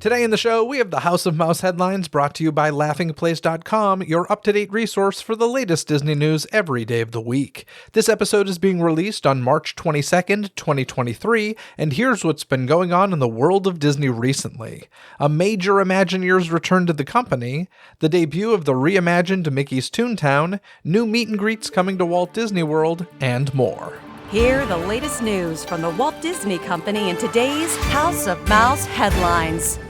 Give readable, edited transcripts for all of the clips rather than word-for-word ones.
Today in the show, we have the House of Mouse headlines brought to you by laughingplace.com, your up-to-date resource for the latest Disney news every day of the week. This episode is being released on March 22nd, 2023, and here's what's been going on in the world of Disney recently. A major Imagineers return to the company, the debut of the reimagined Mickey's Toontown, new meet and greets coming to Walt Disney World, and more. Hear the latest news from the Walt Disney Company in today's House of Mouse headlines.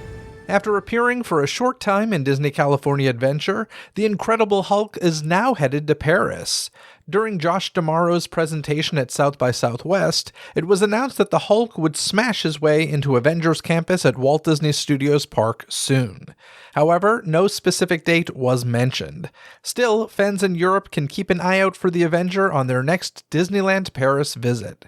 After appearing for a short time in Disney California Adventure, the Incredible Hulk is now headed to Paris. During Josh D'Amaro's presentation at South by Southwest, it was announced that the Hulk would smash his way into Avengers Campus at Walt Disney Studios Park soon. However, no specific date was mentioned. Still, fans in Europe can keep an eye out for the Avenger on their next Disneyland Paris visit.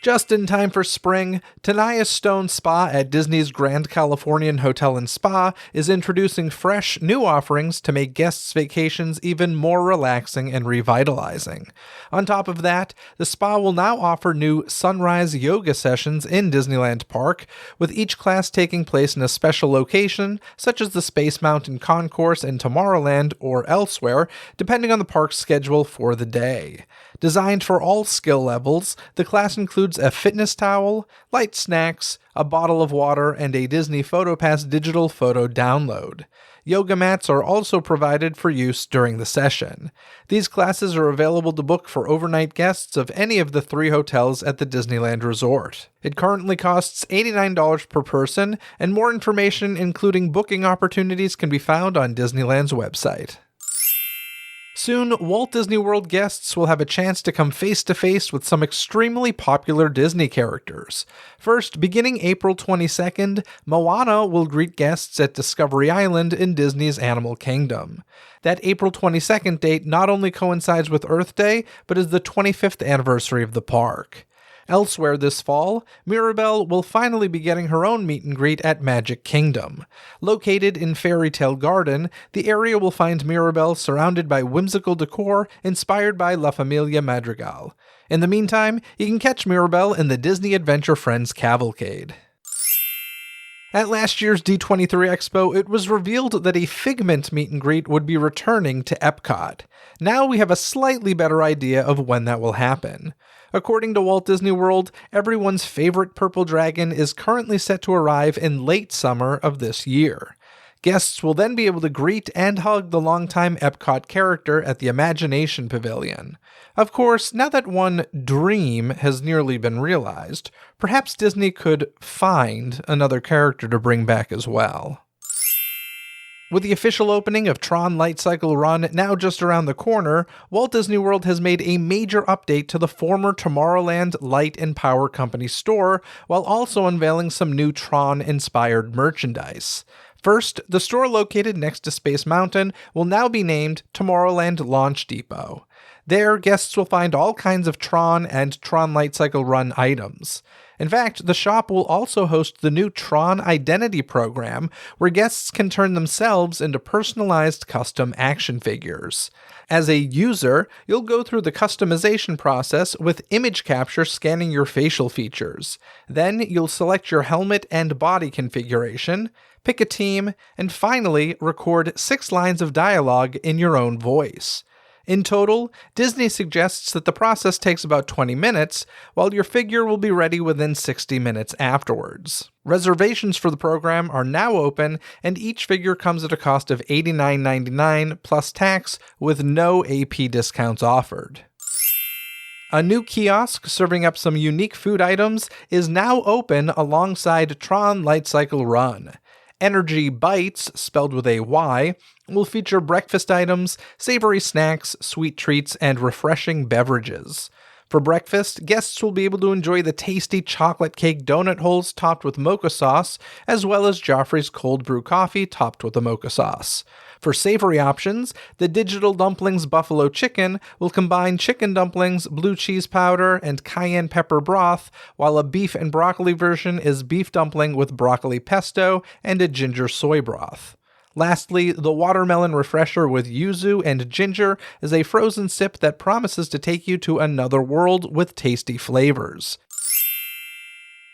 Just in time for spring, Tenaya Stone Spa at Disney's Grand Californian Hotel and Spa is introducing fresh, new offerings to make guests' vacations even more relaxing and revitalizing. On top of that, the spa will now offer new sunrise yoga sessions in Disneyland Park, with each class taking place in a special location, such as the Space Mountain Concourse in Tomorrowland or elsewhere, depending on the park's schedule for the day. Designed for all skill levels, the class includes a fitness towel, light snacks, a bottle of water, and a Disney PhotoPass digital photo download. Yoga mats are also provided for use during the session. These classes are available to book for overnight guests of any of the 3 hotels at the Disneyland Resort. It currently costs $89 per person, and more information, including booking opportunities, can be found on Disneyland's website. Soon, Walt Disney World guests will have a chance to come face-to-face with some extremely popular Disney characters. First, beginning April 22nd, Moana will greet guests at Discovery Island in Disney's Animal Kingdom. That April 22nd date not only coincides with Earth Day, but is the 25th anniversary of the park. Elsewhere this fall, Mirabel will finally be getting her own meet and greet at Magic Kingdom. Located in Fairy Tale Garden, the area will find Mirabel surrounded by whimsical decor inspired by La Familia Madrigal. In the meantime, you can catch Mirabel in the Disney Adventure Friends Cavalcade. At last year's D23 Expo, it was revealed that a Figment meet and greet would be returning to EPCOT. Now we have a slightly better idea of when that will happen. According to Walt Disney World, everyone's favorite purple dragon is currently set to arrive in late summer of this year. Guests will then be able to greet and hug the longtime EPCOT character at the Imagination Pavilion. Of course, now that one dream has nearly been realized, perhaps Disney could find another character to bring back as well. With the official opening of Tron Light Cycle Run now just around the corner, Walt Disney World has made a major update to the former Tomorrowland Light and Power Company store, while also unveiling some new Tron-inspired merchandise. First, the store located next to Space Mountain will now be named Tomorrowland Launch Depot. There, guests will find all kinds of Tron and Tron Light Cycle Run items. In fact, the shop will also host the new Tron Identity program, where guests can turn themselves into personalized custom action figures. As a user, you'll go through the customization process with image capture scanning your facial features. Then you'll select your helmet and body configuration, pick a team, and finally record 6 lines of dialogue in your own voice. In total, Disney suggests that the process takes about 20 minutes, while your figure will be ready within 60 minutes afterwards. Reservations for the program are now open, and each figure comes at a cost of $89.99 plus tax, with no AP discounts offered. A new kiosk serving up some unique food items is now open alongside Tron Light Cycle Run. Energy Bites, spelled with a Y, will feature breakfast items, savory snacks, sweet treats, and refreshing beverages. For breakfast, guests will be able to enjoy the tasty chocolate cake donut holes topped with mocha sauce, as well as Joffrey's cold brew coffee topped with the mocha sauce. For savory options, the Digital Dumplings Buffalo Chicken will combine chicken dumplings, blue cheese powder, and cayenne pepper broth, while a beef and broccoli version is beef dumpling with broccoli pesto and a ginger soy broth. Lastly, the Watermelon Refresher with yuzu and ginger is a frozen sip that promises to take you to another world with tasty flavors.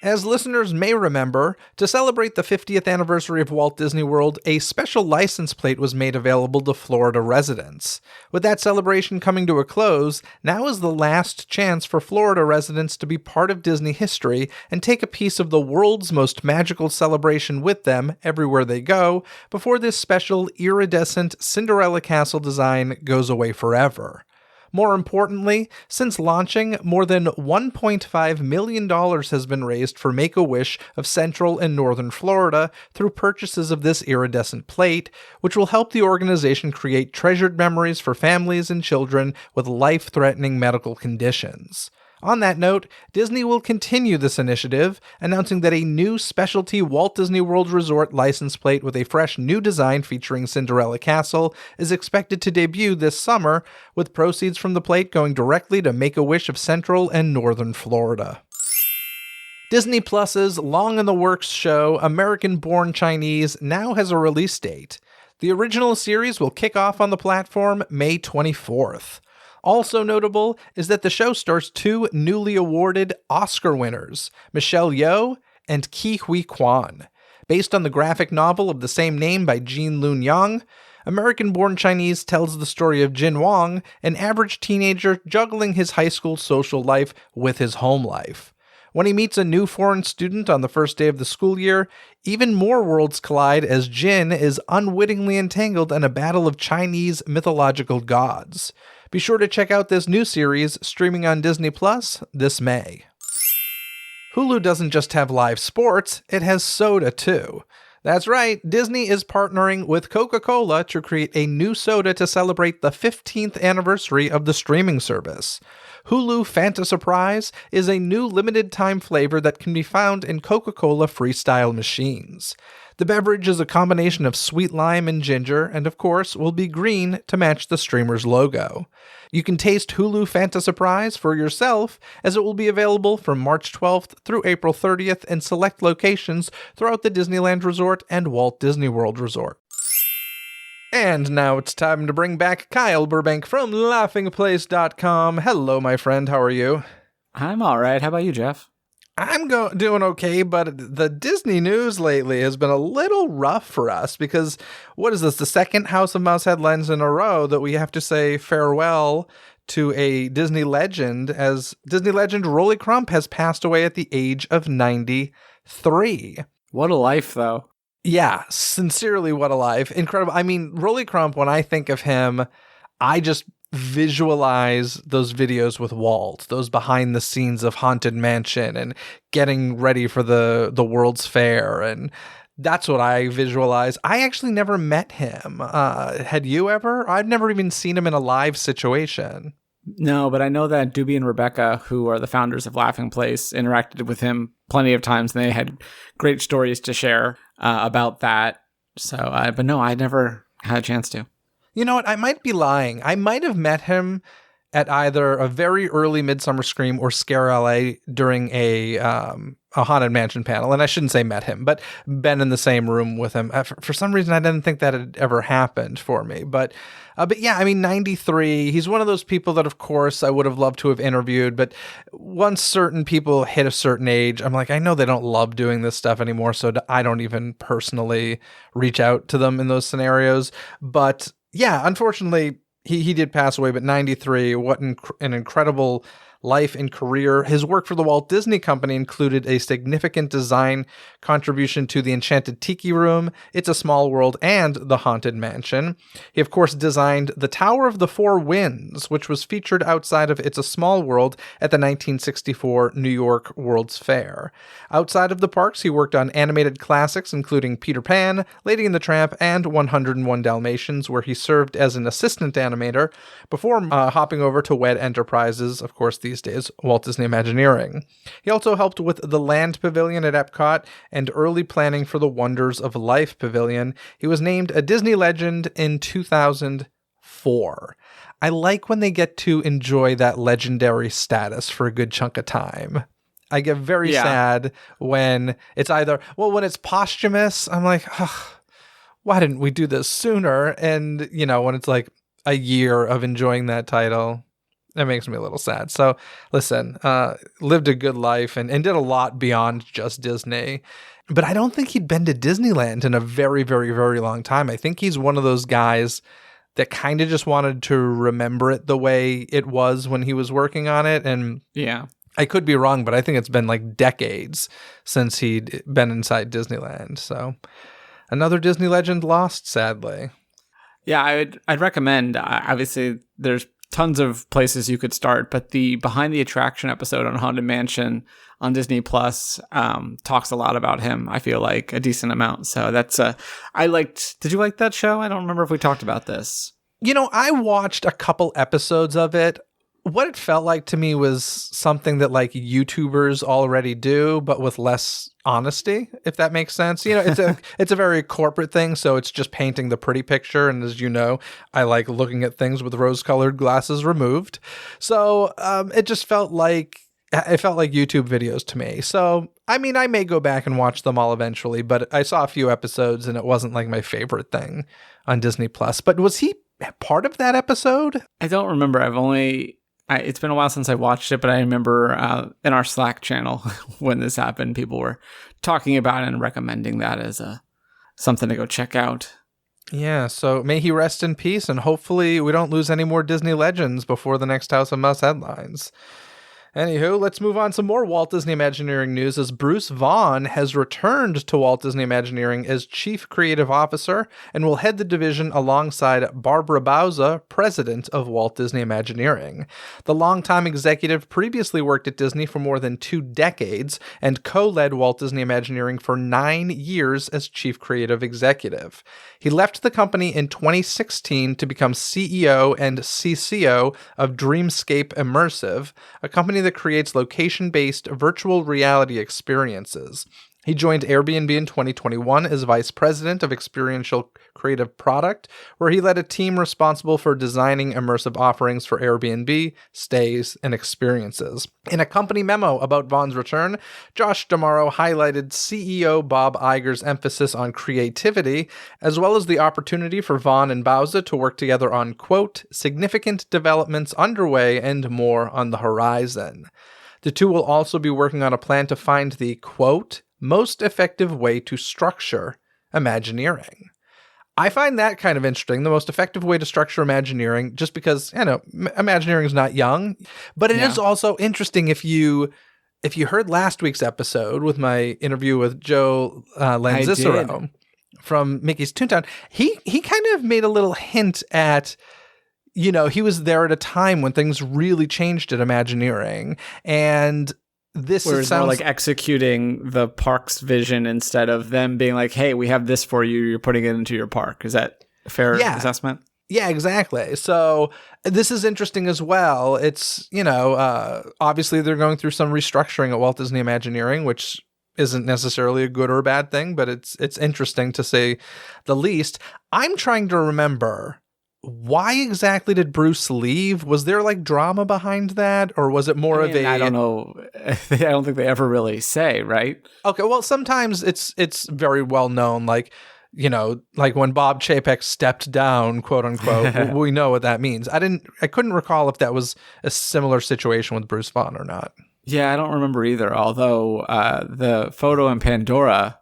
As listeners may remember, to celebrate the 50th anniversary of Walt Disney World, a special license plate was made available to Florida residents. With that celebration coming to a close, now is the last chance for Florida residents to be part of Disney history and take a piece of the world's most magical celebration with them everywhere they go before this special iridescent Cinderella Castle design goes away forever. More importantly, since launching, more than $1.5 million has been raised for Make-A-Wish of Central and Northern Florida through purchases of this iridescent plate, which will help the organization create treasured memories for families and children with life-threatening medical conditions. On that note, Disney will continue this initiative, announcing that a new specialty Walt Disney World Resort license plate with a fresh new design featuring Cinderella Castle is expected to debut this summer, with proceeds from the plate going directly to Make-A-Wish of Central and Northern Florida. Disney Plus's long-in-the-works show, American-Born Chinese, now has a release date. The original series will kick off on the platform May 24th. Also notable is that the show stars two newly awarded Oscar winners, Michelle Yeoh and Ke Huy Quan. Based on the graphic novel of the same name by Gene Luen Yang, American-Born Chinese tells the story of Jin Wong, an average teenager juggling his high school social life with his home life. When he meets a new foreign student on the first day of the school year, even more worlds collide as Jin is unwittingly entangled in a battle of Chinese mythological gods. Be sure to check out this new series streaming on Disney Plus this May. Hulu doesn't just have live sports, it has soda too. That's right, Disney is partnering with Coca-Cola to create a new soda to celebrate the 15th anniversary of the streaming service. Hulu Fanta Surprise is a new limited-time flavor that can be found in Coca-Cola Freestyle machines. The beverage is a combination of sweet lime and ginger, and of course, will be green to match the streamer's logo. You can taste Hulu Fanta Surprise for yourself, as it will be available from March 12th through April 30th in select locations throughout the Disneyland Resort and Walt Disney World Resort. And now it's time to bring back Kyle Burbank from laughingplace.com. Hello, my friend. How are you? I'm all right. How about you, Jeff? I'm doing okay, but the Disney news lately has been a little rough for us because, what is this, the second House of Mouse headlines in a row that we have to say farewell to a Disney legend, as Disney legend Rolly Crump has passed away at the age of 93. What a life, though. Yeah, sincerely, what a life. Incredible. I mean, Rolly Crump, when I think of him, I just visualize those videos with Walt, those behind the scenes of Haunted Mansion and getting ready for the World's Fair, and that's what I visualize. I actually never met him. Had you ever? I've never even seen him in a live situation. No, but I know that Doobie and Rebecca, who are the founders of Laughing Place, interacted with him plenty of times, and they had great stories to share about that. So, but no, I never had a chance to. You know what? I might be lying. I might have met him at either a very early Midsummer Scream or Scare LA during a Haunted Mansion panel. And I shouldn't say met him, but been in the same room with him. For some reason, I didn't think that had ever happened for me. But yeah, I mean, 93, he's one of those people that, of course, I would have loved to have interviewed. But once certain people hit a certain age, I'm like, I know they don't love doing this stuff anymore, so I don't even personally reach out to them in those scenarios. But yeah, unfortunately, he did pass away, but 93, what an incredible life and career. His work for the Walt Disney Company included a significant design contribution to the Enchanted Tiki Room, It's a Small World, and the Haunted Mansion. He, of course, designed the Tower of the Four Winds, which was featured outside of It's a Small World at the 1964 New York World's Fair. Outside of the parks, he worked on animated classics, including Peter Pan, Lady and the Tramp, and 101 Dalmatians, where he served as an assistant animator before hopping over to WED Enterprises, of course, these days, Walt Disney Imagineering. He also helped with the Land Pavilion at EPCOT and early planning for the Wonders of Life Pavilion. He was named a Disney Legend in 2004. I like when they get to enjoy that legendary status for a good chunk of time. I get very sad when it's either, when it's posthumous, I'm like, why didn't we do this sooner? And, when it's like a year of enjoying that title. It makes me a little sad. So listen, lived a good life and did a lot beyond just Disney. But I don't think he'd been to Disneyland in a very, very, very long time. I think he's one of those guys that kind of just wanted to remember it the way it was when he was working on it. And Yeah. I could be wrong, but I think it's been like decades since he'd been inside Disneyland. So another Disney legend lost, sadly. Yeah, I'd recommend. Obviously, there's tons of places you could start, but the Behind the Attraction episode on Haunted Mansion on Disney Plus talks a lot about him. I feel like a decent amount. So that's I liked. Did you like that show? I don't remember if we talked about this. I watched a couple episodes of it. What it felt like to me was something that like YouTubers already do, but with less honesty, if that makes sense. It's a very corporate thing, so it's just painting the pretty picture. And as you know, I like looking at things with rose-colored glasses removed. So it just felt like YouTube videos to me. So I mean, I may go back and watch them all eventually, but I saw a few episodes and it wasn't like my favorite thing on Disney Plus. But was he part of that episode? I don't remember. It's been a while since I watched it, but I remember in our Slack channel when this happened, people were talking about it and recommending that as something to go check out. Yeah, so may he rest in peace, and hopefully we don't lose any more Disney legends before the next House of Mouse headlines. Anywho, let's move on to more Walt Disney Imagineering news as Bruce Vaughn has returned to Walt Disney Imagineering as Chief Creative Officer and will head the division alongside Barbara Bauza, President of Walt Disney Imagineering. The longtime executive previously worked at Disney for more than 2 decades and co-led Walt Disney Imagineering for 9 years as Chief Creative Executive. He left the company in 2016 to become CEO and CCO of Dreamscape Immersive, a company that creates location-based virtual reality experiences. He joined Airbnb in 2021 as Vice President of Experiential Creative Product, where he led a team responsible for designing immersive offerings for Airbnb, stays, and experiences. In a company memo about Vaughn's return, Josh D'Amaro highlighted CEO Bob Iger's emphasis on creativity, as well as the opportunity for Vaughn and Bauza to work together on, quote, significant developments underway and more on the horizon. The two will also be working on a plan to find the, quote, most effective way to structure Imagineering. I find that kind of interesting, the most effective way to structure Imagineering, just because, Imagineering is not young, but it is also interesting if you heard last week's episode with my interview with Joe Lanzicero from Mickey's Toontown, he kind of made a little hint at, he was there at a time when things really changed at Imagineering, and this sounds more like executing the park's vision instead of them being like, hey, we have this for you, you're putting it into your park. Is that a fair assessment? Yeah, exactly. So this is interesting as well. It's, obviously they're going through some restructuring at Walt Disney Imagineering, which isn't necessarily a good or a bad thing, but it's interesting to say the least. I'm trying to remember, why exactly did Bruce leave? Was there like drama behind that, or was it more of a? I don't know. I don't think they ever really say, right? Okay, well, sometimes it's very well known, like when Bob Chapek stepped down, quote unquote. We know what that means. I couldn't recall if that was a similar situation with Bruce Vaughn or not. Yeah, I don't remember either. Although the photo in Pandora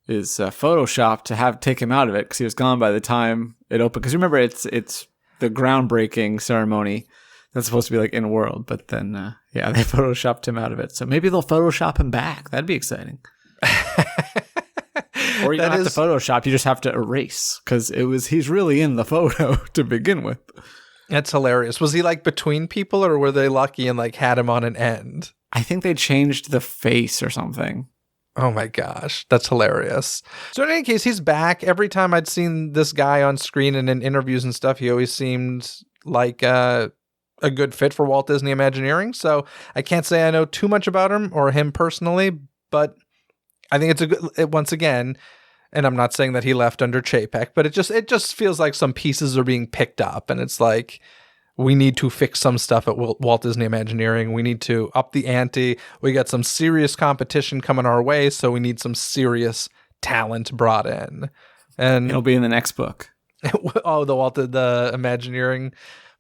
is photoshopped to take him out of it because he was gone by the time it opened. Because remember, it's the groundbreaking ceremony that's supposed to be like in world, but then they photoshopped him out of it. So maybe they'll Photoshop him back. That'd be exciting. Or you don't have to Photoshop; you just have to erase because he's really in the photo to begin with. That's hilarious. Was he like between people, or were they lucky and like had him on an end? I think they changed the face or something. Oh my gosh, that's hilarious. So in any case, he's back. Every time I'd seen this guy on screen and in interviews and stuff, he always seemed like a good fit for Walt Disney Imagineering. So I can't say I know too much about him or him personally, but I think once again, and I'm not saying that he left under Chapek, but it just feels like some pieces are being picked up, and it's like, we need to fix some stuff at Walt Disney Imagineering. We need to up the ante. We got some serious competition coming our way, so we need some serious talent brought in. And it'll be in the next book. Oh, the Imagineering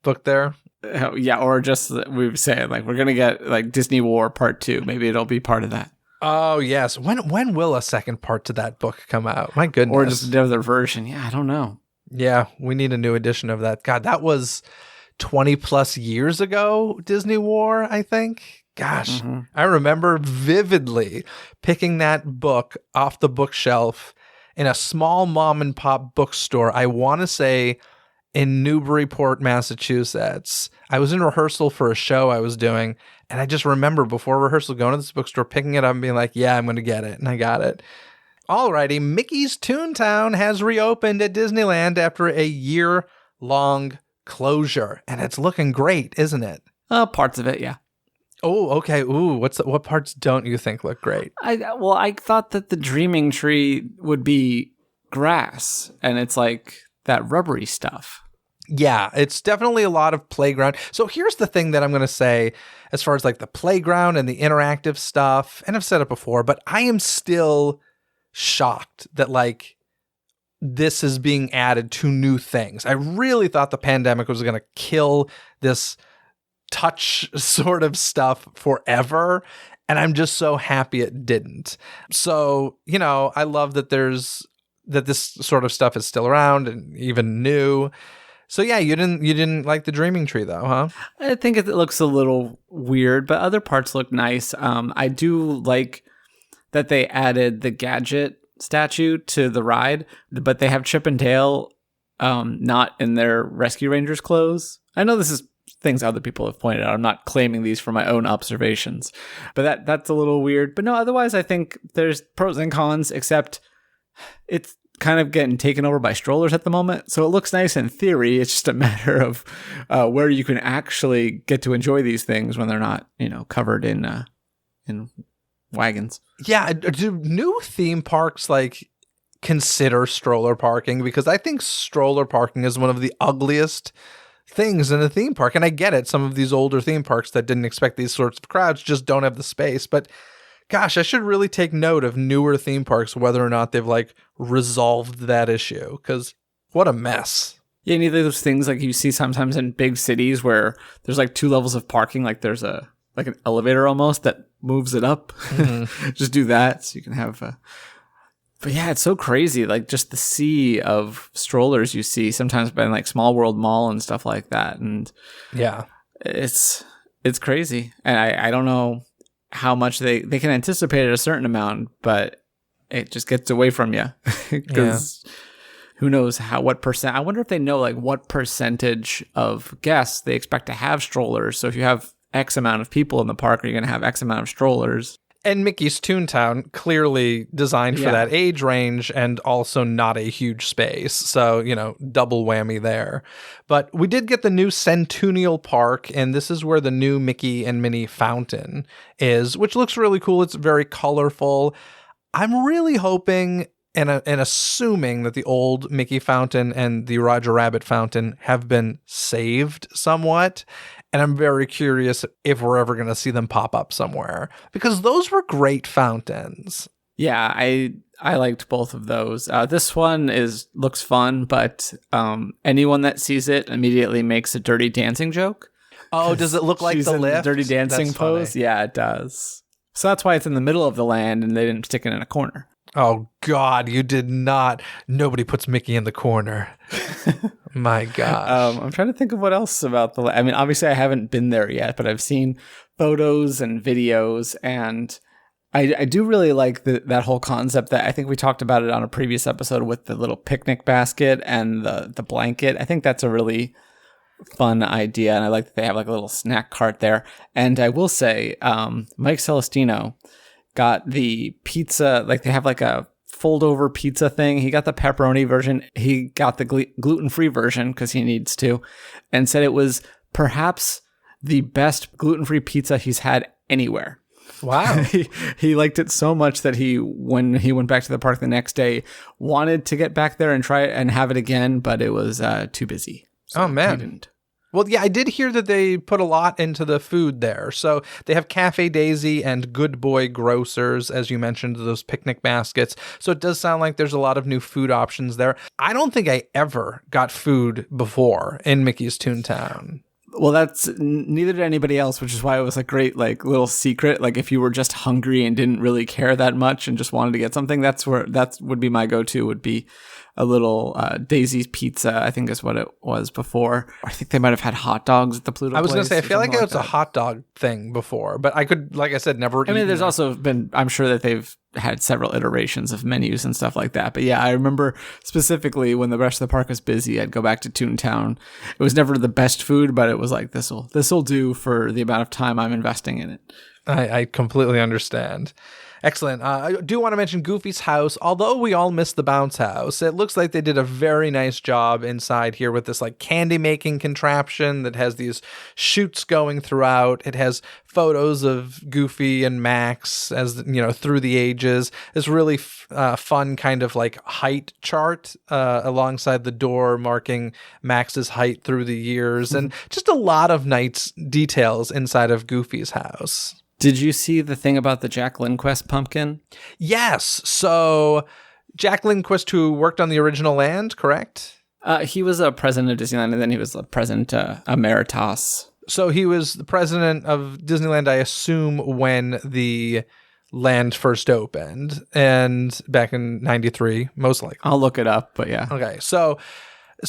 book there. Yeah, or just we were saying like we're gonna get like Disney War Part 2. Maybe it'll be part of that. Oh yes. When will a second part to that book come out? My goodness. Or just another version. Yeah, I don't know. Yeah, we need a new edition of that. God, that was 20 plus years ago, Disney War, I think. Gosh, I remember vividly picking that book off the bookshelf in a small mom and pop bookstore. I want to say in Newburyport, Massachusetts. I was in rehearsal for a show I was doing, and I just remember before rehearsal going to this bookstore, picking it up and being like, yeah, I'm going to get it. And I got it. Alrighty, Mickey's Toontown has reopened at Disneyland after a year-long closure, and it's looking great, isn't it? Parts of it, yeah. Oh, okay. Ooh, what parts don't you think look great? I thought that the Dreaming Tree would be grass, and it's like that rubbery stuff. Yeah, it's definitely a lot of playground. So here's the thing that I'm going to say as far as like the playground and the interactive stuff, and I've said it before, but I am still shocked that like this is being added to new things. I really thought the pandemic was going to kill this touch sort of stuff forever, and I'm just so happy it didn't. So, I love that this sort of stuff is still around and even new. So yeah, you didn't like the Dreaming Tree though, huh? I think it looks a little weird, but other parts look nice. I do like that they added the Gadget statue to the ride, but they have Chip and Dale not in their Rescue Rangers clothes. I know this is things other people have pointed out. I'm not claiming these for my own observations, but that's a little weird. But no, otherwise I think there's pros and cons, except it's kind of getting taken over by strollers at the moment. So it looks nice in theory. It's just a matter of where you can actually get to enjoy these things when they're not, covered in wagons. Yeah. Do new theme parks like consider stroller parking? Because I think stroller parking is one of the ugliest things in a theme park. And I get it. Some of these older theme parks that didn't expect these sorts of crowds just don't have the space. But gosh, I should really take note of newer theme parks, whether or not they've like resolved that issue. Because what a mess. Yeah, and either of those things like you see sometimes in big cities where there's like 2 levels of parking, like there's an elevator almost that moves it up. Mm-hmm. Just do that so you can have but yeah, it's so crazy. Like just the sea of strollers you see sometimes by like Small World Mall and stuff like that. And yeah, it's crazy. And I don't know how much they can anticipate at a certain amount, but it just gets away from you because who knows what percent. I wonder if they know like what percentage of guests they expect to have strollers. So if you have X amount of people in the park, are you going to have X amount of strollers? And Mickey's Toontown clearly designed for that age range and also not a huge space. So, double whammy there. But we did get the new Centennial Park, and this is where the new Mickey and Minnie fountain is, which looks really cool. It's very colorful. I'm really hoping and assuming that the old Mickey fountain and the Roger Rabbit fountain have been saved somewhat. And I'm very curious if we're ever going to see them pop up somewhere, because those were great fountains. Yeah, I liked both of those. This one looks fun, but anyone that sees it immediately makes a Dirty Dancing joke. Oh, does it look like the lift? Dirty Dancing pose? Funny. Yeah, it does. So that's why it's in the middle of the land and they didn't stick it in a corner. Oh, God, you did not. Nobody puts Mickey in the corner. My gosh. I'm trying to think of what else about obviously I haven't been there yet, but I've seen photos and videos, and I do really like that whole concept that I think we talked about it on a previous episode with the little picnic basket and the blanket. I think that's a really fun idea, and I like that they have like a little snack cart there. And I will say, Mike Celestino got the pizza, like they have like a fold over pizza thing. He got the pepperoni version. He got the gluten-free version because he needs to, and said it was perhaps the best gluten-free pizza he's had anywhere. Wow. He liked it so much that when he went back to the park the next day, wanted to get back there and try it and have it again, but it was too busy. So oh, man. He didn't. Well, yeah, I did hear that they put a lot into the food there. So they have Cafe Daisy and Good Boy Grocers, as you mentioned, those picnic baskets. So it does sound like there's a lot of new food options there. I don't think I ever got food before in Mickey's Toontown. Well, neither did anybody else, which is why it was a great like little secret. Like if you were just hungry and didn't really care that much and just wanted to get something, that would be my go-to. Would be a little Daisy's Pizza, I think is what it was before. I think they might have had hot dogs at the Pluto I was going place to say, I feel like it was that. a hot dog thing before, but I could, like I said, never. I mean, there's also been, I'm sure that they've had several iterations of menus and stuff like that. But yeah, I remember specifically when the rest of the park was busy, I'd go back to Toontown. It was never the best food, but it was like, this'll do for the amount of time I'm investing in it. I completely understand. Excellent. I do want to mention Goofy's house. Although we all missed the bounce house, it looks like they did a very nice job inside here with this like candy making contraption that has these chutes going throughout. It has photos of Goofy and Max as through the ages. This really fun kind of like height chart alongside the door marking Max's height through the years, and just a lot of nice details inside of Goofy's house. Did you see the thing about the Jack Lindquist pumpkin? Yes. So Jack Lindquist, who worked on the original land, correct? He was a president of Disneyland, and then he was a president emeritus. So he was the president of Disneyland, I assume, when the land first opened, and back in 93, most likely. I'll look it up, but yeah. Okay. So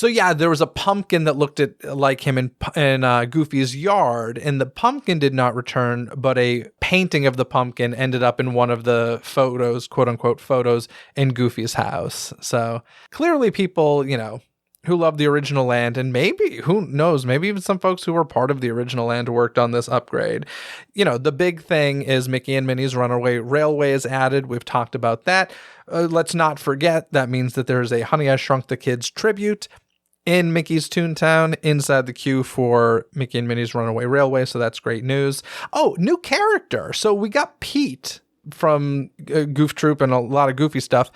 yeah, there was a pumpkin that looked like him in Goofy's yard, and the pumpkin did not return, but a painting of the pumpkin ended up in one of the photos, quote unquote photos, in Goofy's house. So clearly people, who love the original land, and maybe, who knows, maybe even some folks who were part of the original land worked on this upgrade. The big thing is Mickey and Minnie's Runaway Railway is added. We've talked about that. Let's not forget, that means that there's a Honey, I Shrunk the Kids tribute in Mickey's Toontown inside the queue for Mickey and Minnie's Runaway Railway, so that's great news. Oh, new character. So we got Pete from Goof Troop and a lot of Goofy stuff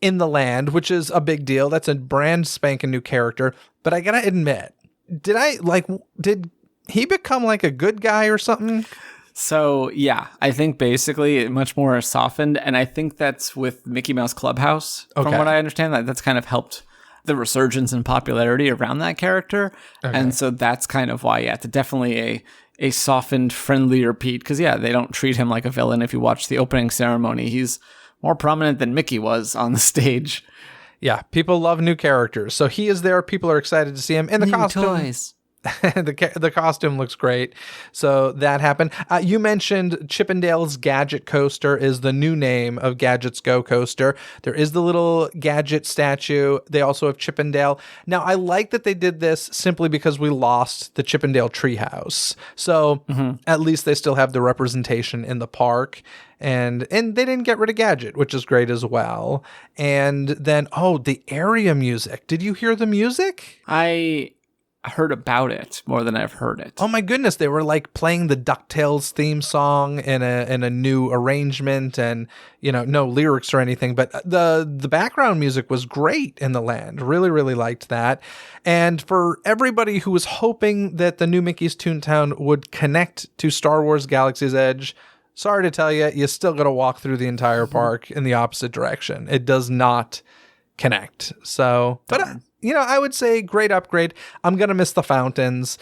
in the land, which is a big deal. That's a brand spanking new character. But I gotta admit, did he become like a good guy or something? So, yeah, I think basically much more softened, and I think that's with Mickey Mouse Clubhouse, from what I understand. That's kind of helped the resurgence in popularity around that character. Okay. And so that's kind of why, it's definitely a softened, friendlier Pete, because, they don't treat him like a villain. If you watch the opening ceremony, he's more prominent than Mickey was on the stage. Yeah, people love new characters. So he is there. People are excited to see him in the costume. Toys. The costume looks great. So that happened. You mentioned Chippendale's Gadget Coaster is the new name of Gadget's Go Coaster. There is the little Gadget statue. They also have Chippendale. Now, I like that they did this simply because we lost the Chippendale Treehouse. So at least they still have the representation in the park. And they didn't get rid of Gadget, which is great as well. And then, the area music. Did you hear the music? I heard about it more than I've heard it. Oh my goodness, they were like playing the DuckTales theme song in a new arrangement, and no lyrics or anything, but the background music was great in the land. Really, really liked that. And for everybody who was hoping that the new Mickey's Toontown would connect to Star Wars Galaxy's Edge, sorry to tell you still got to walk through the entire park in the opposite direction. It does not connect. So, but I would say great upgrade. I'm going to miss the fountains.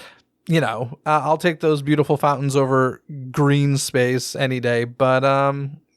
I'll take those beautiful fountains over green space any day, but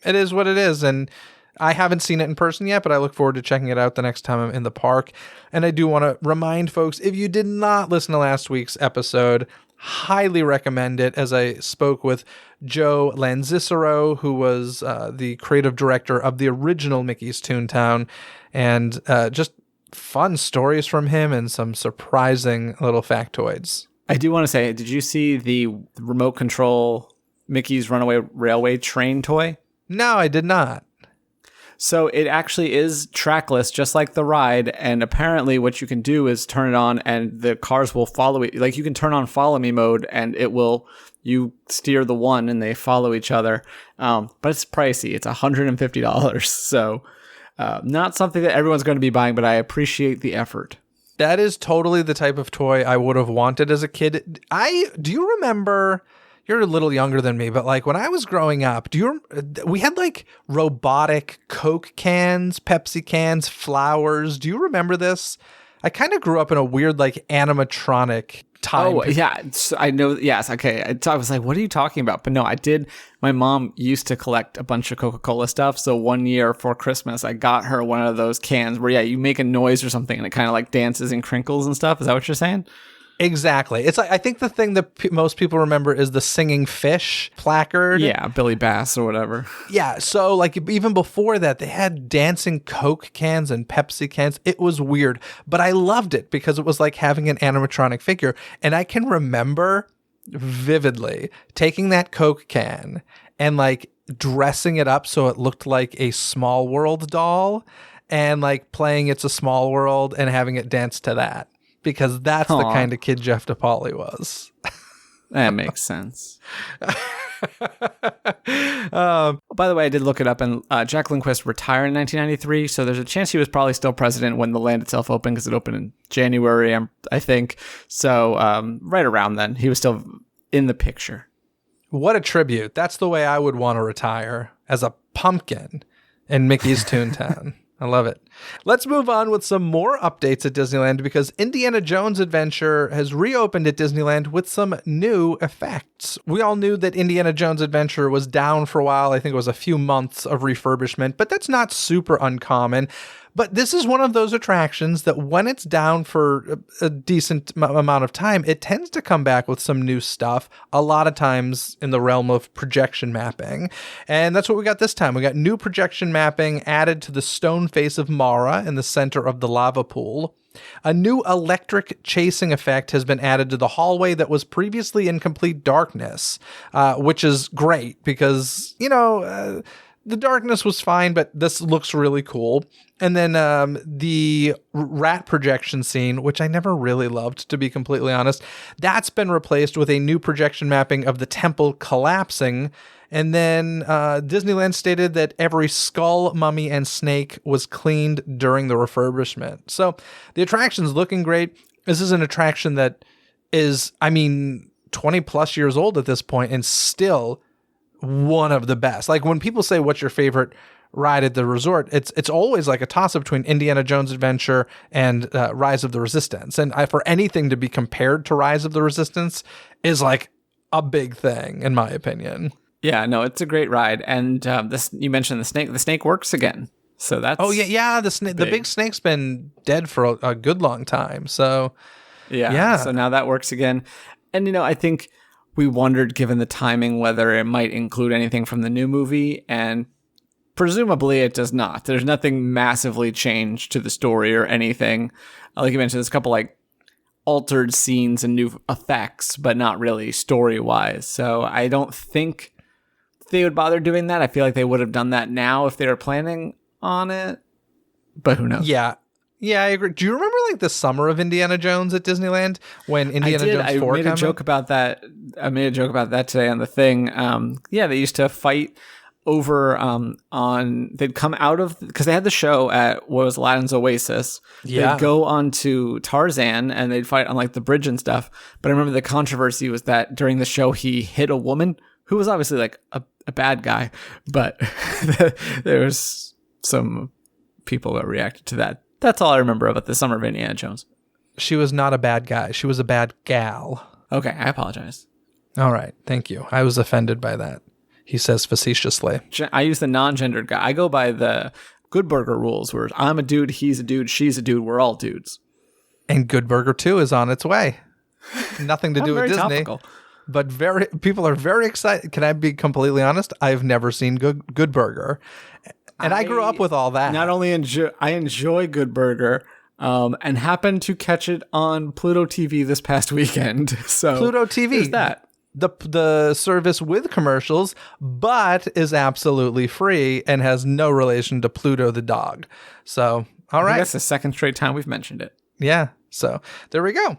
it is what it is. And I haven't seen it in person yet, but I look forward to checking it out the next time I'm in the park. And I do want to remind folks, if you did not listen to last week's episode, highly recommend it, as I spoke with Joe Lanzicero, who was the creative director of the original Mickey's Toontown, and just fun stories from him and some surprising little factoids. I do want to say, did you see the remote control Mickey's Runaway Railway train toy? No, I did not. So it actually is trackless, just like the ride. And apparently what you can do is turn it on and the cars will follow it. Like you can turn on follow me mode and you steer the one and they follow each other. But it's pricey. It's $150. So not something that everyone's going to be buying, but I appreciate the effort. That is totally the type of toy I would have wanted as a kid. Do you remember? You're a little younger than me, but like when I was growing up, we had like robotic Coke cans, Pepsi cans, flowers. Do you remember this? I kind of grew up in a weird like animatronic time. Oh, yeah. I know. Yes. Okay. I was like, what are you talking about? But no, I did. My mom used to collect a bunch of Coca-Cola stuff. So one year for Christmas, I got her one of those cans where, you make a noise or something and it kind of like dances and crinkles and stuff. Is that what you're saying? Exactly. It's like, I think the thing that most people remember is the singing fish placard. Yeah, Billy Bass or whatever. Yeah, so like even before that, they had dancing Coke cans and Pepsi cans. It was weird, but I loved it because it was like having an animatronic figure. And I can remember vividly taking that Coke can and like dressing it up so it looked like a Small World doll and like playing It's a Small World and having it dance to that. Because that's the kind of kid Jeff DePauli was. That makes sense. By the way, I did look it up, and Jack Lindquist retired in 1993, so there's a chance he was probably still president when the land itself opened, because it opened in January, I think. So right around then, he was still in the picture. What a tribute. That's the way I would want to retire, as a pumpkin in Mickey's Toontown. I love it. Let's move on with some more updates at Disneyland, because Indiana Jones Adventure has reopened at Disneyland with some new effects. We all knew that Indiana Jones Adventure was down for a while. I think it was a few months of refurbishment, but that's not super uncommon. But this is one of those attractions that when it's down for a decent amount of time, it tends to come back with some new stuff, a lot of times in the realm of projection mapping. And that's what we got this time. We got new projection mapping added to the stone face of Mara in the center of the lava pool. A new electric chasing effect has been added to the hallway that was previously in complete darkness, which is great because, the darkness was fine, but this looks really cool. And then the rat projection scene, which I never really loved, to be completely honest, that's been replaced with a new projection mapping of the temple collapsing. And then Disneyland stated that every skull, mummy, and snake was cleaned during the refurbishment. So the attraction's looking great. This is an attraction that is, 20 plus years old at this point and still one of the best. Like when people say, what's your favorite ride at the resort, it's always like a toss-up between Indiana Jones Adventure and Rise of the Resistance. And for anything to be compared to Rise of the Resistance is like a big thing, in my opinion. Yeah, no, it's a great ride. And this, you mentioned the snake. The snake works again. So that's the big snake's been dead for a good long time. So yeah. So now that works again. And I think we wondered, given the timing, whether it might include anything from the new movie, and presumably it does not. There's nothing massively changed to the story or anything. Like you mentioned, there's a couple like altered scenes and new effects, but not really story-wise. So I don't think they would bother doing that. I feel like they would have done that now if they were planning on it, but who knows? Yeah, I agree. Do you remember like the summer of Indiana Jones at Disneyland when Indiana Jones 4 I made a joke about that. I made a joke about that today on the thing. They used to fight over they'd come out of, because they had the show at what was Aladdin's Oasis. Yeah. They'd go on to Tarzan and they'd fight on like the bridge and stuff. But I remember the controversy was that during the show he hit a woman who was obviously like a bad guy, but there was some people that reacted to that. That's all I remember about the summer of Indiana Jones. She was not a bad guy. She was a bad gal. Okay, I apologize. All right, thank you. I was offended by that, he says facetiously. I use the non-gendered guy. I go by the Good Burger rules, where I'm a dude, he's a dude, she's a dude, we're all dudes. And Good Burger 2 is on its way. Nothing to do with Disney. Topical. But people are very excited. Can I be completely honest? I've never seen Good Burger. And I grew up with all that. Not only enjoy Good Burger, and happened to catch it on Pluto TV this past weekend. So Pluto TV, there's that. The service with commercials, but is absolutely free and has no relation to Pluto the dog. So, all right. That's the second straight time we've mentioned it. Yeah. So there we go.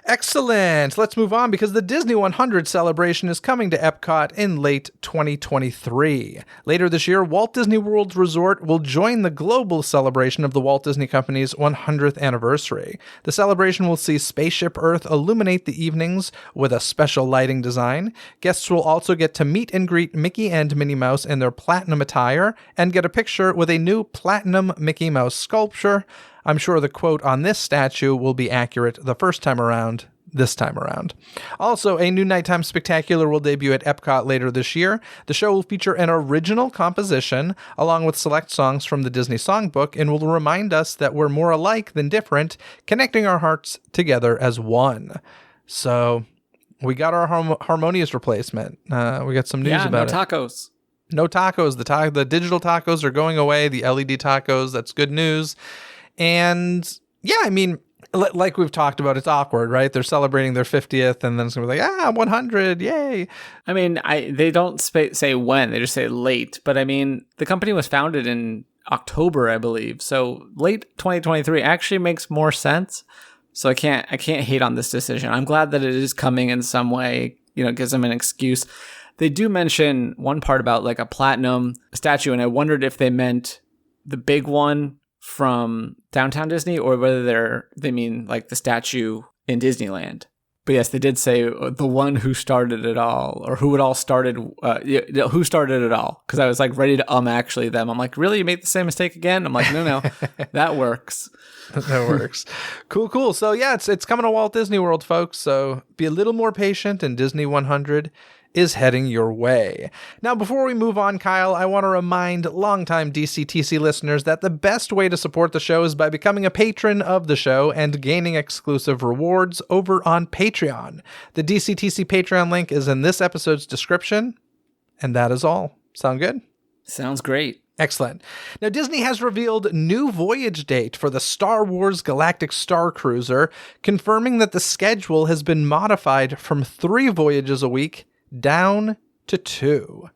Excellent. Let's move on, because the Disney100 celebration is coming to EPCOT in late 2023. Later this year, Walt Disney World Resort will join the global celebration of the Walt Disney Company's 100th anniversary. The celebration will see Spaceship Earth illuminate the evenings with a special lighting design. Guests will also get to meet and greet Mickey and Minnie Mouse in their platinum attire and get a picture with a new platinum Mickey Mouse sculpture. I'm sure the quote on this statue will be accurate the first time around, this time around. Also, a new nighttime spectacular will debut at EPCOT later this year. The show will feature an original composition along with select songs from the Disney Songbook and will remind us that we're more alike than different, connecting our hearts together as one. So we got our harmonious replacement. We got some news about it. No tacos. No tacos. The digital tacos are going away. The LED tacos, that's good news. And yeah, I mean, like we've talked about, it's awkward, right? They're celebrating their 50th, and then it's going to be like, 100, yay. I mean, they don't say when, they just say late. But I mean, the company was founded in October, I believe. So late 2023 actually makes more sense. So I can't hate on this decision. I'm glad that it is coming in some way, gives them an excuse. They do mention one part about like a platinum statue, and I wondered if they meant the big one from Downtown Disney or whether they mean like the statue in Disneyland. But yes, they did say the one who started it all, or who it started it all. Because I was like ready to actually them. I'm like, really? You made the same mistake again? I'm like, no, that works. That works. Cool. So yeah, it's coming to Walt Disney World, folks. So be a little more patient, and Disney100 is heading your way. Now, before we move on, Kyle, I want to remind longtime DCTC listeners that the best way to support the show is by becoming a patron of the show and gaining exclusive rewards over on Patreon. The DCTC Patreon link is in this episode's description, and that is all. Sound good? Sounds great. Excellent. Now, Disney has revealed new voyage date for the Star Wars Galactic Starcruiser, confirming that the schedule has been modified from 3 voyages a week down to 2.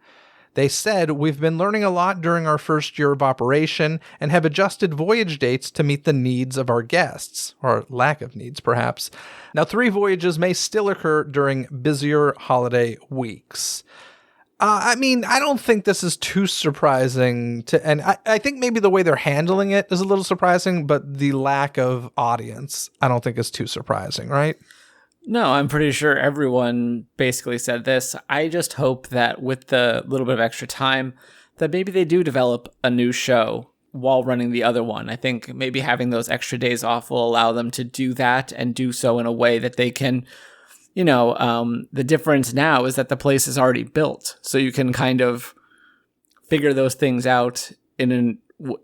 They said, we've been learning a lot during our first year of operation and have adjusted voyage dates to meet the needs of our guests, or lack of needs, perhaps. Now, 3 voyages may still occur during busier holiday weeks. I mean, I don't think this is too surprising and I think maybe the way they're handling it is a little surprising, but the lack of audience, I don't think is too surprising, right? No, I'm pretty sure everyone basically said this. I just hope that with the little bit of extra time, that maybe they do develop a new show while running the other one. I think maybe having those extra days off will allow them to do that and do so in a way that they can, the difference now is that the place is already built. So you can kind of figure those things out in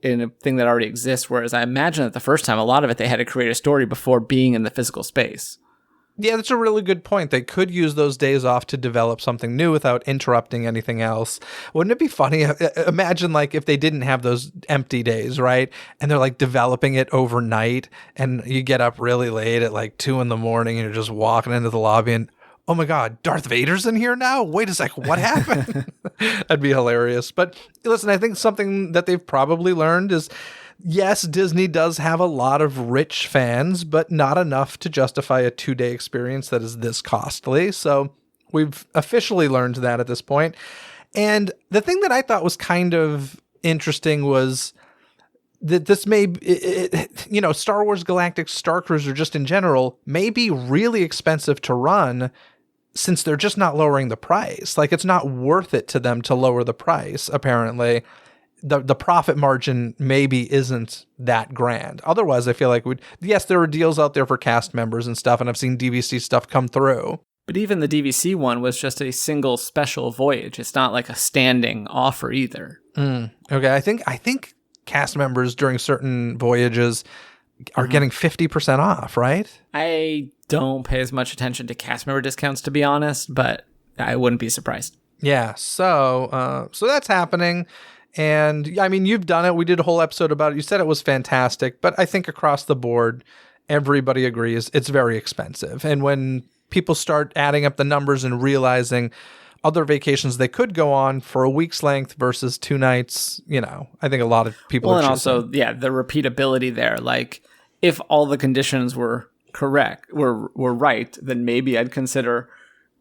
a thing that already exists. Whereas I imagine that the first time, a lot of it, they had to create a story before being in the physical space. Yeah, that's a really good point. They could use those days off to develop something new without interrupting anything else. Wouldn't it be funny? Imagine like if they didn't have those empty days, right? And they're like developing it overnight, and you get up really late at like 2 a.m. and you're just walking into the lobby and, oh my God, Darth Vader's in here now? Wait a sec, what happened? That'd be hilarious. But listen, I think something that they've probably learned is, yes, Disney does have a lot of rich fans, but not enough to justify a 2-day experience that is this costly. So we've officially learned that at this point. And the thing that I thought was kind of interesting was that this may, Star Wars Galactic Starcruiser just in general may be really expensive to run since they're just not lowering the price. Like, it's not worth it to them to lower the price, apparently. The profit margin maybe isn't that grand. Otherwise, I feel like yes, there are deals out there for cast members and stuff, and I've seen DVC stuff come through. But even the DVC one was just a single special voyage. It's not like a standing offer either. Okay, I think cast members during certain voyages are getting 50% off, right? I don't pay as much attention to cast member discounts, to be honest, but I wouldn't be surprised. Yeah, so that's happening. And I mean, you've done it. We did a whole episode about it. You said it was fantastic, but I think across the board, everybody agrees it's very expensive. And when people start adding up the numbers and realizing other vacations they could go on for a week's length versus 2 nights, I think a lot of people are choosing. And also, the repeatability there. Like, if all the conditions were correct, were right, then maybe I'd consider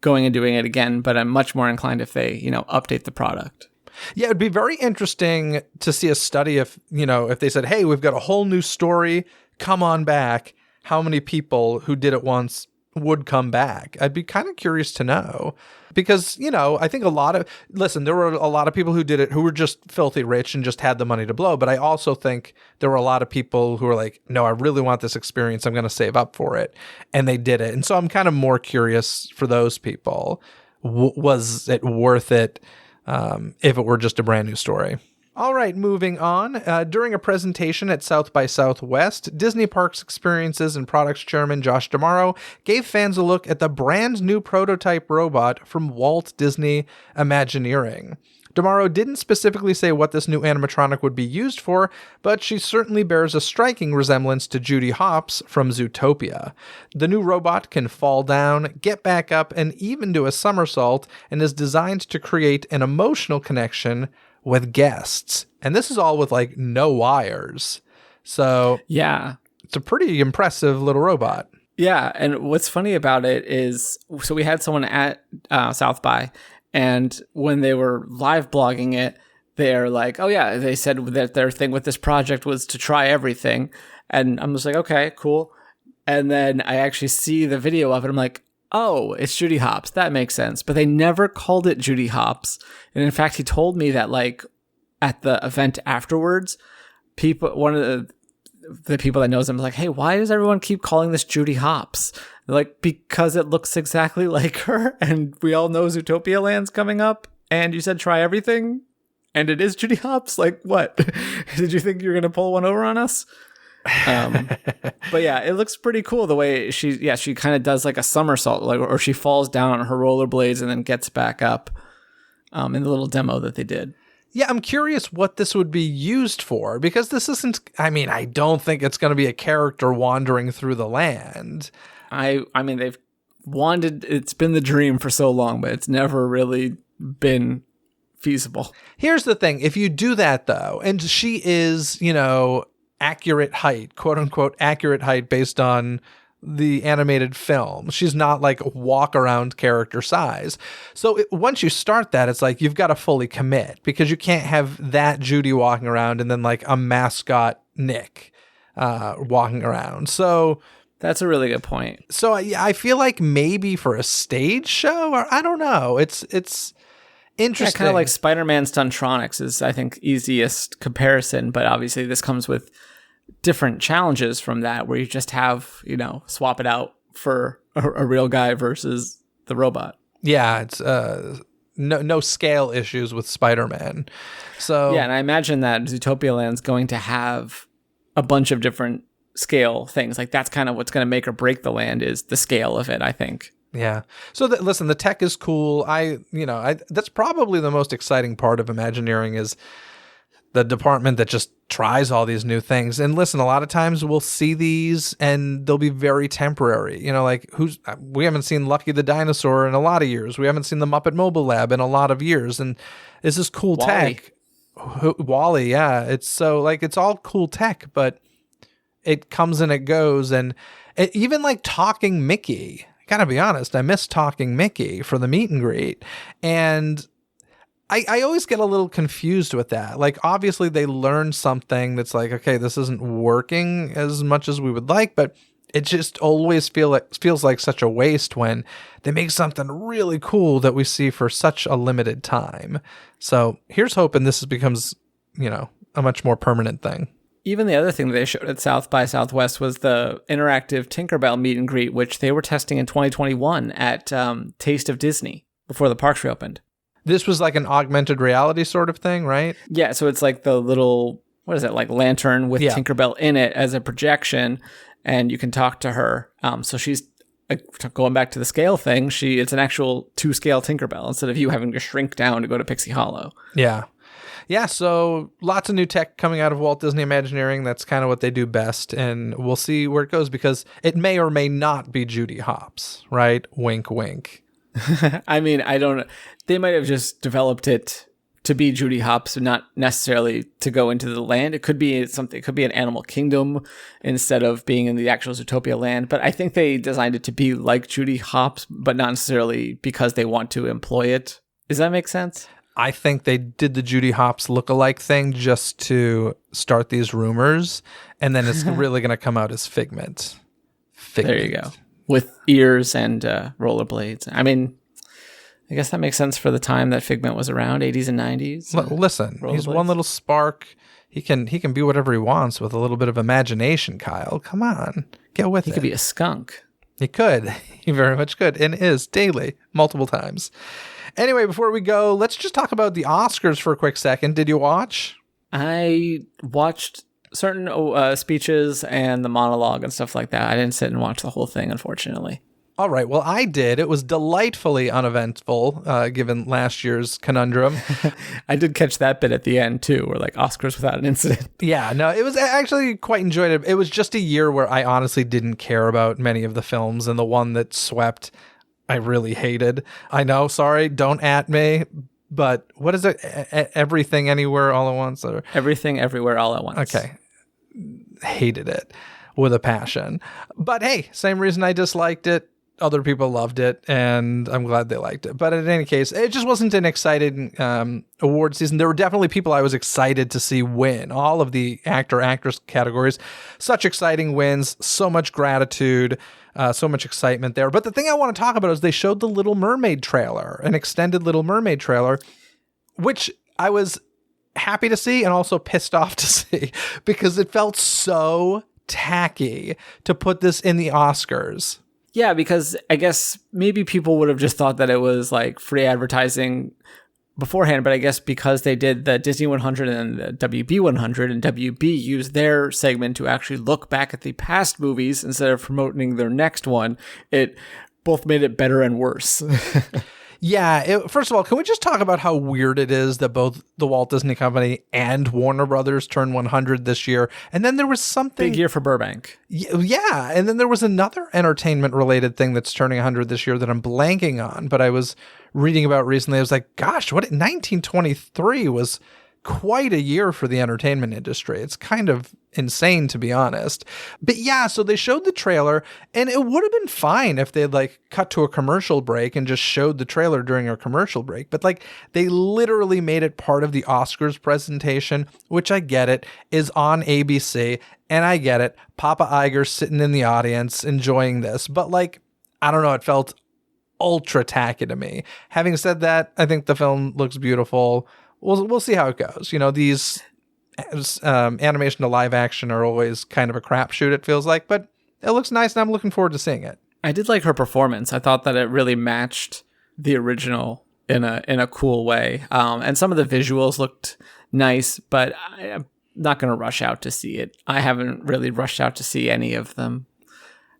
going and doing it again. But I'm much more inclined if they, update the product. Yeah, it'd be very interesting to see a study if they said, hey, we've got a whole new story, come on back. How many people who did it once would come back. I'd be kind of curious to know because, I think there were a lot of people who did it who were just filthy rich and just had the money to blow. But I also think there were a lot of people who were like, no, I really want this experience. I'm going to save up for it. And they did it. And so I'm kind of more curious for those people. Was it worth it if it were just a brand new story? All right, moving on. During a presentation at South by Southwest, Disney Parks Experiences and Products Chairman Josh D'Amaro gave fans a look at the brand new prototype robot from Walt Disney Imagineering. D'Amaro didn't specifically say what this new animatronic would be used for, but she certainly bears a striking resemblance to Judy Hopps from Zootopia. The new robot can fall down, get back up, and even do a somersault, and is designed to create an emotional connection with guests. And this is all with no wires. So yeah, it's a pretty impressive little robot. Yeah. And what's funny about it is, so we had someone at South by, and when they were live blogging it, they're like, oh yeah, they said that their thing with this project was to try everything. And I'm just like, okay, cool. And then I actually see the video of it. I'm like, oh, it's Judy Hopps. That makes sense. But they never called it Judy Hopps. And in fact, he told me that at the event afterwards, one of the people that knows him was like, hey, why does everyone keep calling this Judy Hopps? They're like, because it looks exactly like her. And we all know Zootopia Land's coming up. And you said try everything. And it is Judy Hopps. Like, what? Did you think you were going to pull one over on us? But yeah, it looks pretty cool the way she kind of does a somersault, or she falls down on her rollerblades and then gets back up in the little demo that they did. Yeah, I'm curious what this would be used for, because this isn't, I don't think it's going to be a character wandering through the land. I mean, it's been the dream for so long, but it's never really been feasible. Here's the thing. If you do that though, and she is, accurate height, quote unquote, accurate height based on the animated film. She's not walk around character size. So once you start that, it's you've got to fully commit, because you can't have that Judy walking around and then a mascot Nick walking around. So that's a really good point. So I feel maybe for a stage show, or I don't know. It's interesting. Yeah, kind of Spider-Man Stuntronics is, I think, easiest comparison, but obviously this comes with different challenges from that, where you just have, swap it out for a real guy versus the robot. Yeah, it's no scale issues with Spider-Man. So yeah, and I imagine that Zootopia Land's going to have a bunch of different scale things. That's kind of what's going to make or break the land, is the scale of it, I think. Yeah. So listen, the tech is cool. That's probably the most exciting part of Imagineering, is the department that just tries all these new things. And listen, a lot of times we'll see these and they'll be very temporary. We haven't seen Lucky the Dinosaur in a lot of years. We haven't seen the Muppet Mobile Lab in a lot of years. And this is cool tech. Wally, yeah. It's so it's all cool tech, but it comes and it goes. And even Talking Mickey. Gotta be honest, I miss Talking Mickey for the meet and greet. And I always get a little confused with that. Obviously they learned something that's okay, this isn't working as much as we would like, but it just always feels like such a waste when they make something really cool that we see for such a limited time. So here's hoping this becomes, a much more permanent thing. Even the other thing that they showed at South by Southwest was the interactive Tinkerbell meet and greet, which they were testing in 2021 at Taste of Disney before the parks reopened. This was an augmented reality sort of thing, right? Yeah, so it's the little, what is it, lantern with Tinkerbell in it as a projection, and you can talk to her. So she's, going back to the scale thing, it's an actual 2-scale Tinkerbell instead of you having to shrink down to go to Pixie Hollow. Yeah. Yeah, so lots of new tech coming out of Walt Disney Imagineering. That's kind of what they do best, and we'll see where it goes, because it may or may not be Judy Hopps, right? Wink, wink. I mean, I don't know. They might have just developed it to be Judy Hopps, and not necessarily to go into the land. It could be something. It could be an animal kingdom instead of being in the actual Zootopia land. But I think they designed it to be like Judy Hopps, but not necessarily because they want to employ it. Does that make sense? I think they did the Judy Hopps lookalike thing just to start these rumors, and then it's really going to come out as Figment. There you go. with ears and rollerblades. I mean, I guess that makes sense for the time that Figment was around, 80s and 90s. Listen, he's one little spark. He can be whatever he wants with a little bit of imagination, Kyle. Come on, get with it. He could be a skunk. He could. He very much could, and is daily, multiple times. Anyway, before we go, let's just talk about the Oscars for a quick second. Did you watch? I watched certain speeches and the monologue and stuff like that. I didn't sit and watch the whole thing, unfortunately. All right. Well, I did. It was delightfully uneventful, given last year's conundrum. I did catch that bit at the end, too, where like Oscars without an incident. Yeah, no, it was actually quite enjoyed it. It was just a year where I honestly didn't care about many of the films, and the one that swept, I really hated. I know, sorry, don't at me, but what is it? Everything, Anywhere, All at Once? Or... Everything, Everywhere, All at Once. Okay. Hated it with a passion. But hey, same reason I disliked it. Other people loved it, and I'm glad they liked it. But in any case, it just wasn't an exciting award season. There were definitely people I was excited to see win. All of the actor-actress categories. Such exciting wins, so much gratitude, so much excitement there. But the thing I want to talk about is they showed the Little Mermaid trailer, an extended Little Mermaid trailer, which I was happy to see and also pissed off to see because it felt so tacky to put this in the Oscars. Yeah, because I guess maybe people would have just thought that it was like free advertising beforehand, but I guess because they did the Disney 100 and the WB 100, and WB used their segment to actually look back at the past movies instead of promoting their next one, it both made it better and worse. Yeah, first of all, can we just talk about how weird it is that both the Walt Disney Company and Warner Brothers turned 100 this year? And then there was something... Big year for Burbank. Yeah, and then there was another entertainment-related thing that's turning 100 this year that I'm blanking on, but I was reading about recently. I was like, gosh, 1923 was quite a year for the entertainment industry. It's kind of insane, to be honest. But yeah, so they showed the trailer, and it would have been fine if they'd like cut to a commercial break and just showed the trailer during a commercial break. But like they literally made it part of the Oscars presentation, which I get it, is on ABC, and I get it. Papa Iger's sitting in the audience enjoying this. But like, I don't know, it felt ultra tacky to me. Having said that, I think the film looks beautiful. We'll see how it goes. You know, these animation to live action are always kind of a crapshoot, it feels like, but it looks nice and I'm looking forward to seeing it. I did like her performance. I thought that it really matched the original in a cool way. And some of the visuals looked nice, but I'm not going to rush out to see it. I haven't really rushed out to see any of them.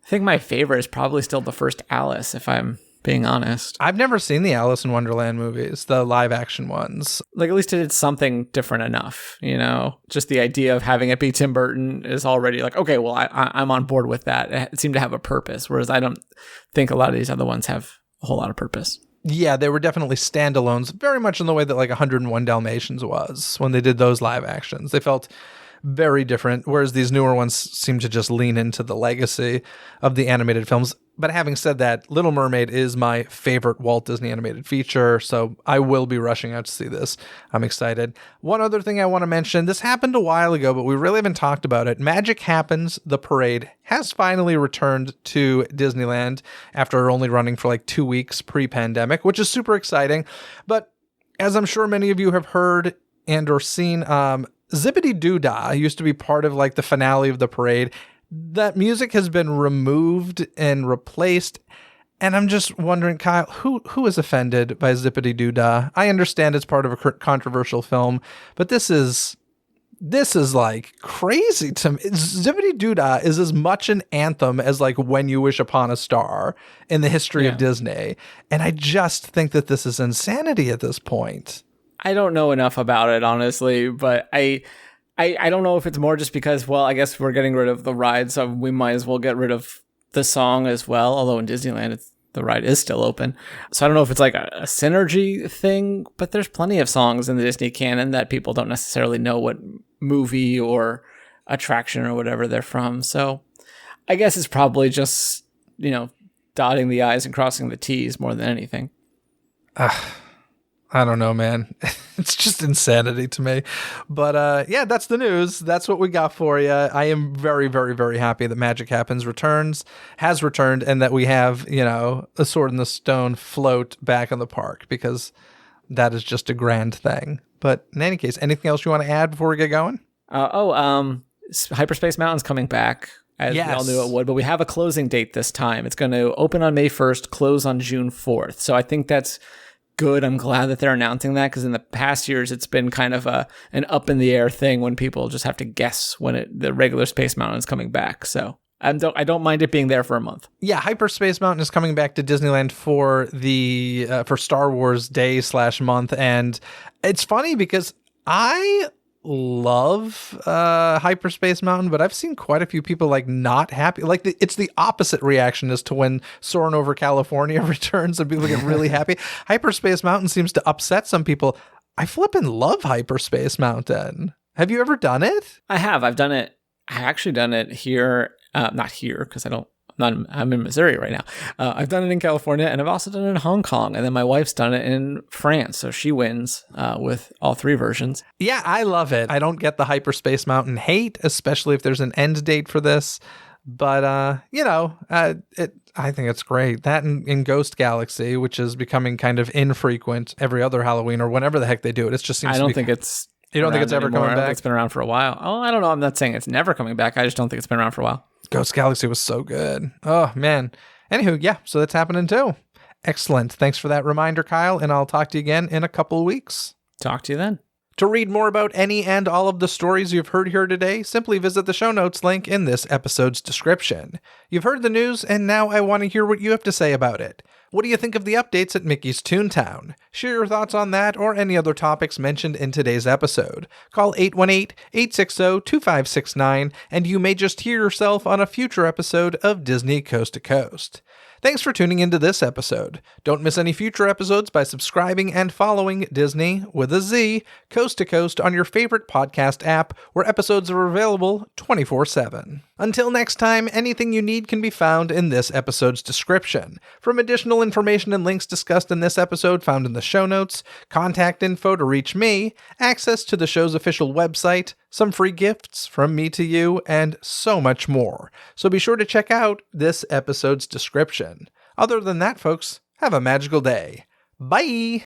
I think my favorite is probably still the first Alice, if I'm being honest. I've never seen the Alice in Wonderland movies, the live action ones. Like, at least it did something different enough, you know? Just the idea of having it be Tim Burton is already like, okay, well, I'm on board with that. It seemed to have a purpose, whereas I don't think a lot of these other ones have a whole lot of purpose. Yeah, they were definitely standalones, very much in the way that like 101 Dalmatians was when they did those live actions. They felt very different, whereas these newer ones seem to just lean into the legacy of the animated films. But having said that, Little Mermaid is my favorite Walt Disney animated feature, so I will be rushing out to see this. I'm excited. One other thing I want to mention, this happened a while ago, but we really haven't talked about it. Magic Happens, the parade, has finally returned to Disneyland after only running for like 2 weeks pre-pandemic, which is super exciting. But as I'm sure many of you have heard and or seen, Zippity Doo Dah used to be part of like the finale of the parade. That music has been removed and replaced, and I'm just wondering, Kyle, who is offended by Zippity Doo Dah? I understand it's part of a controversial film, but this is like crazy to me. Zippity Doo Dah is as much an anthem as like When You Wish Upon a Star in the history of Disney, and I just think that this is insanity at this point. I don't know enough about it, honestly, but I don't know if it's more just because, well, I guess we're getting rid of the ride, so we might as well get rid of the song as well. Although in Disneyland, the ride is still open. So I don't know if it's like a synergy thing, but there's plenty of songs in the Disney canon that people don't necessarily know what movie or attraction or whatever they're from. So I guess it's probably just, you know, dotting the I's and crossing the T's more than anything. I don't know, man. It's just insanity to me. But yeah, that's the news. That's what we got for you. I am very, very, very happy that Magic Happens has returned, and that we have, a Sword in the Stone float back in the park, because that is just a grand thing. But in any case, anything else you want to add before we get going? Hyperspace Mountain's coming back, as we all knew it would, but we have a closing date this time. It's going to open on May 1st, close on June 4th. So I think that's good. I'm glad that they're announcing that, because in the past years, it's been kind of an up in the air thing when people just have to guess when the regular Space Mountain is coming back. So I don't mind it being there for a month. Yeah, Hyperspace Mountain is coming back to Disneyland for for Star Wars Day/month, and it's funny because I love Hyperspace Mountain, but I've seen quite a few people not happy. It's the opposite reaction as to when Soarin' Over California returns and people get really happy. Hyperspace Mountain seems to upset some people. I flippin' love Hyperspace Mountain. Have you ever done it? I have. I've done it. I actually done it here. Not here, because I'm in Missouri right now. I've done it in California, and I've also done it in Hong Kong. And then my wife's done it in France. So she wins with all three versions. Yeah, I love it. I don't get the Hyperspace Mountain hate, especially if there's an end date for this. But, I think it's great. That in Ghost Galaxy, which is becoming kind of infrequent every other Halloween or whenever the heck they do it. It just seems I don't think it's... You don't think it's ever coming back? It's been around for a while. Oh, I don't know. I'm not saying it's never coming back. I just don't think it's been around for a while. Ghost Galaxy was so good. Oh, man. Anywho, yeah, so that's happening too. Excellent. Thanks for that reminder, Kyle, and I'll talk to you again in a couple of weeks. Talk to you then. To read more about any and all of the stories you've heard here today, simply visit the show notes link in this episode's description. You've heard the news, and now I want to hear what you have to say about it. What do you think of the updates at Mickey's Toontown? Share your thoughts on that or any other topics mentioned in today's episode. Call 818-860-2569, and you may just hear yourself on a future episode of Disney Coast to Coast. Thanks for tuning into this episode. Don't miss any future episodes by subscribing and following Disney, with a Z, Coast to Coast on your favorite podcast app, where episodes are available 24/7. Until next time, anything you need can be found in this episode's description. From additional information and links discussed in this episode found in the show notes, contact info to reach me, access to the show's official website, some free gifts from me to you, and so much more. So be sure to check out this episode's description. Other than that, folks, have a magical day. Bye!